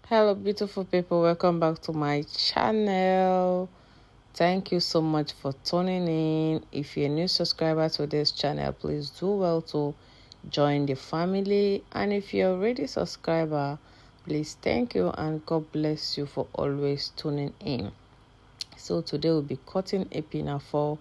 Hello beautiful people, welcome back to my channel. Thank you so much for tuning in. If you're a new subscriber to this channel, please do well to join the family, and if you're already a subscriber, please thank you and God bless you for always tuning in. So today we'll be cutting a pinafore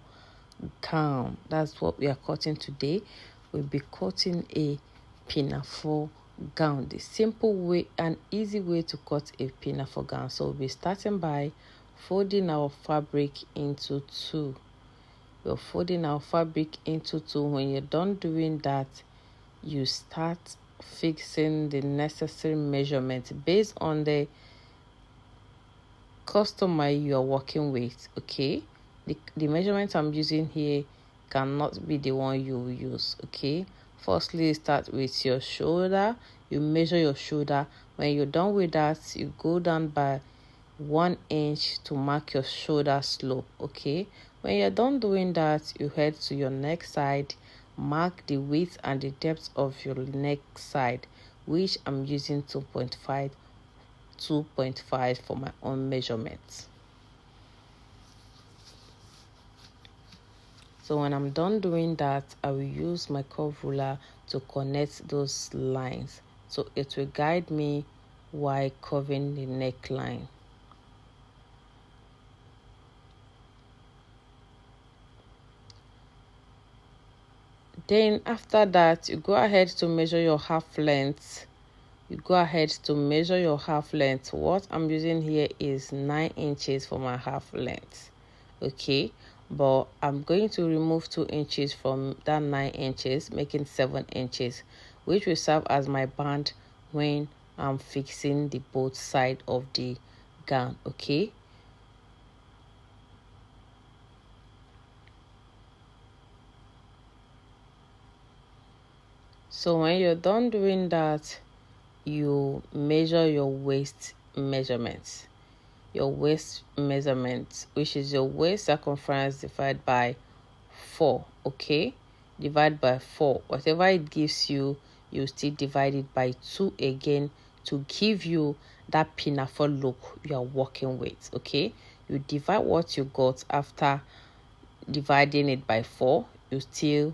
gown. That's what we are cutting today. We'll be cutting a pinafore gown, the simple way and easy way to cut a pinafore gown. So we'll be starting by folding our fabric into two. We're folding our fabric into two. When you're done doing that, you start fixing the necessary measurements based on the customer you are working with. Okay, the measurement I'm using here cannot be the one you will use. Okay, firstly start with your shoulder. You measure your shoulder. When you're done with that, you go down by 1 inch to mark your shoulder slope. Okay, when you're done doing that, you head to your neck side, mark the width and the depth of your neck side, which I'm using 2.5 for my own measurements. So when I'm done doing that, I will use my curve ruler to connect those lines, so it will guide me while curving the neckline. Then after that, you go ahead to measure your half length. What I'm using here is 9 inches for my half length. Okay, but I'm going to remove 2 inches from that 9 inches, making 7 inches, which will serve as my band when I'm fixing the both side of the gown. Okay, so when you're done doing that, you measure your waist measurements. Which is your waist circumference divided by 4. Okay, divide by 4. Whatever it gives you, you still divide it by 2 again to give you that pinafore look you are working with. Okay, you divide what you got. After dividing it by 4, you still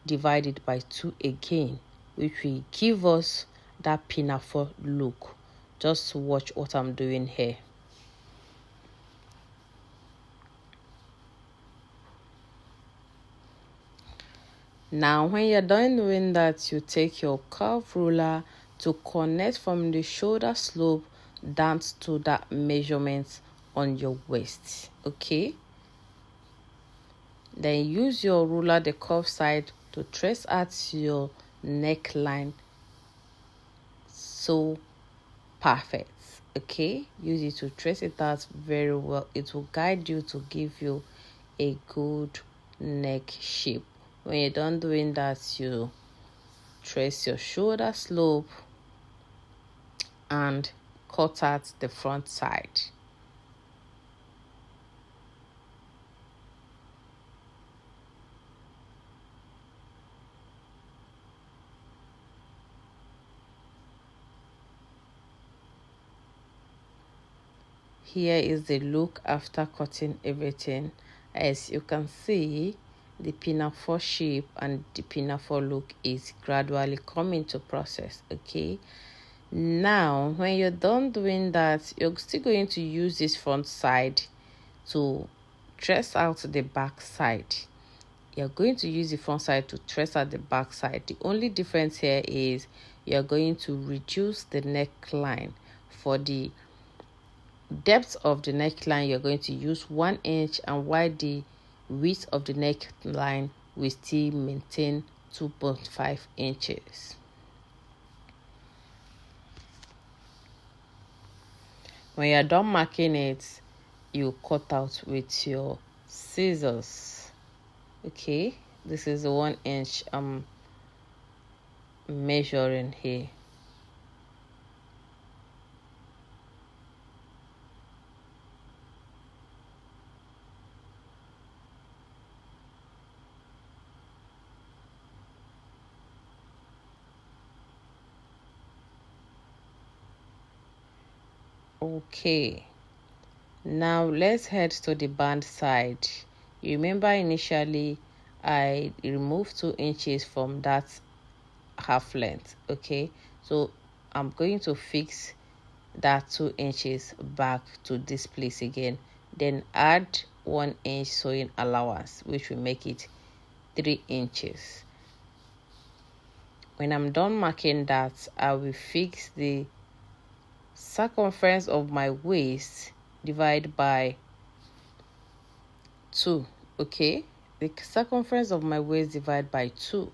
divide it by 2 again, which will give us that pinafore look. Just watch what I'm doing here. Now when you're done doing that, you take your curve ruler to connect from the shoulder slope down to that measurement on your waist. Okay, then use your ruler, the curve side, to trace out your neckline. So perfect. Okay, use it to trace it out very well. It will guide you to give you a good neck shape. When you're done doing that, you trace your shoulder slope and cut out the front side. Here is the look after cutting everything. As you can see, the pinafore shape and the pinafore look is gradually coming to process. Okay, now when you're done doing that, you're still going to use this front side to trace out the back side. You're going to use the front side to trace out the back side. The only difference here is you're going to reduce the neckline. For the depth of the neckline, you're going to use 1 inch, and while the width of the neckline will still maintain 2.5 inches. When you're done marking it, you cut out with your scissors. Okay, this is the 1 inch I'm measuring here. Okay, now let's head to the band side. You remember initially I removed 2 inches from that half length. Okay, so I'm going to fix that 2 inches back to this place again, then add 1 inch sewing allowance, which will make it 3 inches. When I'm done marking that, I will fix the circumference of my waist divide by 2. Okay, the circumference of my waist divide by 2,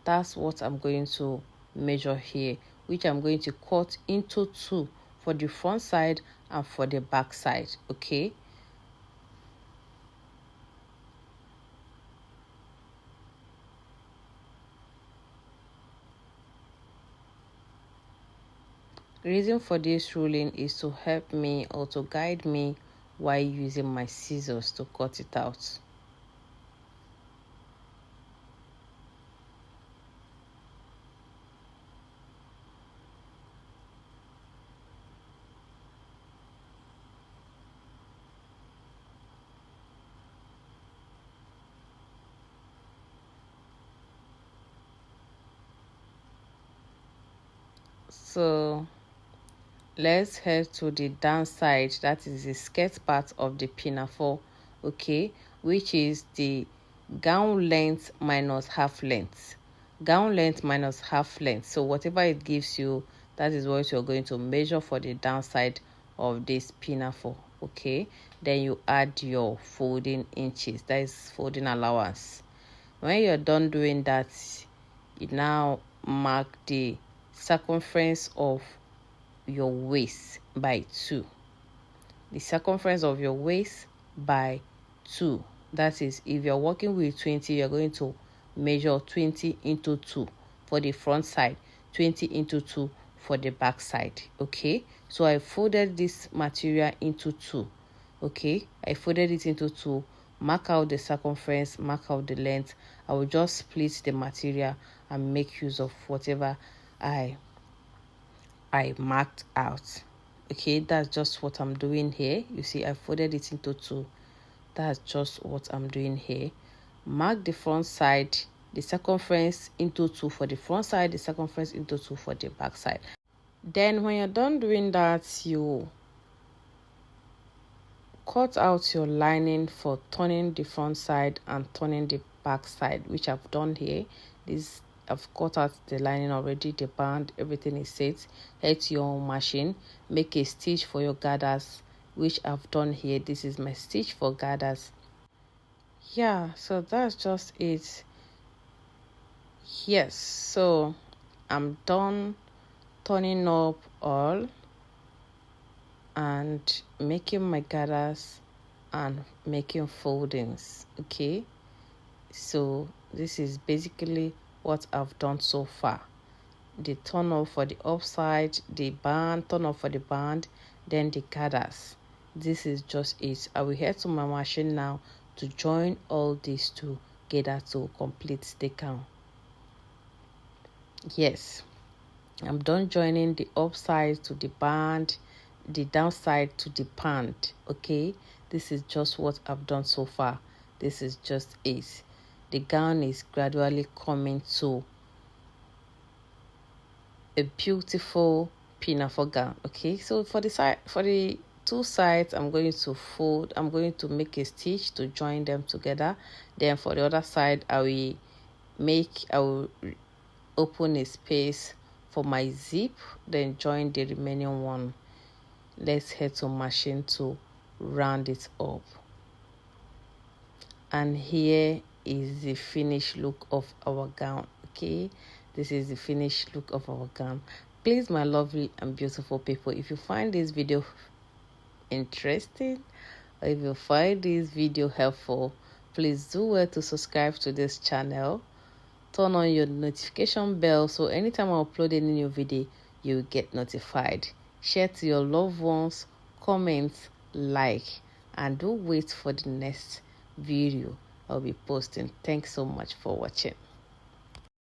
that's what I'm going to measure here, which I'm going to cut into 2 for the front side and for the back side. Okay, the reason for this ruling is to help me or to guide me while using my scissors to cut it out. So let's head to the downside, that is the skirt part of the pinafore. Okay, which is the gown length minus half length. Gown length minus half length. So whatever it gives you, that is what you're going to measure for the downside of this pinafore. Okay, then you add your folding inches, that is folding allowance. When you're done doing that, you now mark the circumference of your waist by 2. The circumference of your waist by 2. That is, if you're working with 20, you're going to measure 20 into 2 for the front side, 20 into 2 for the back side. Okay, so I folded this material into 2. Okay, I folded it into 2. Mark out the circumference, mark out the length. I will just split the material and make use of whatever I marked out. Okay, that's just what I'm doing here. You see, I folded it into 2. That's just what I'm doing here. Mark the front side, the circumference into 2 for the front side, the circumference into 2 for the back side. Then when you're done doing that, you cut out your lining for turning the front side and turning the back side, which I've done here. This I've cut out the lining already, the band, everything is set. Head to your machine, make a stitch for your gathers, which I've done here. This is my stitch for gathers. Yeah, so that's just it. Yes, so I'm done turning up all and making my gathers and making foldings. Okay, so this is basically what I've done so far. The turn up for the upside, the band, turn up for the band, then the gathers. This is just it. I will head to my machine now to join all these together to complete the gown. Yes, I'm done joining the upside to the band, the downside to the band. Okay, this is just what I've done so far. This is just it. The gown is gradually coming to a beautiful pinafore gown. Okay, so for the 2 sides, I'm going to make a stitch to join them together. Then for the other side, I will open a space for my zip, then join the remaining one. Let's head to machine to round it up. And here is the finished look of our gown. Okay, this is the finished look of our gown. Please, my lovely and beautiful people, if you find this video interesting or if you find this video helpful, please do well to subscribe to this channel. Turn on your notification bell so anytime I upload any new video, you will get notified. Share to your loved ones, comment, like, and do wait for the next video I'll be posting. Thanks so much for watching.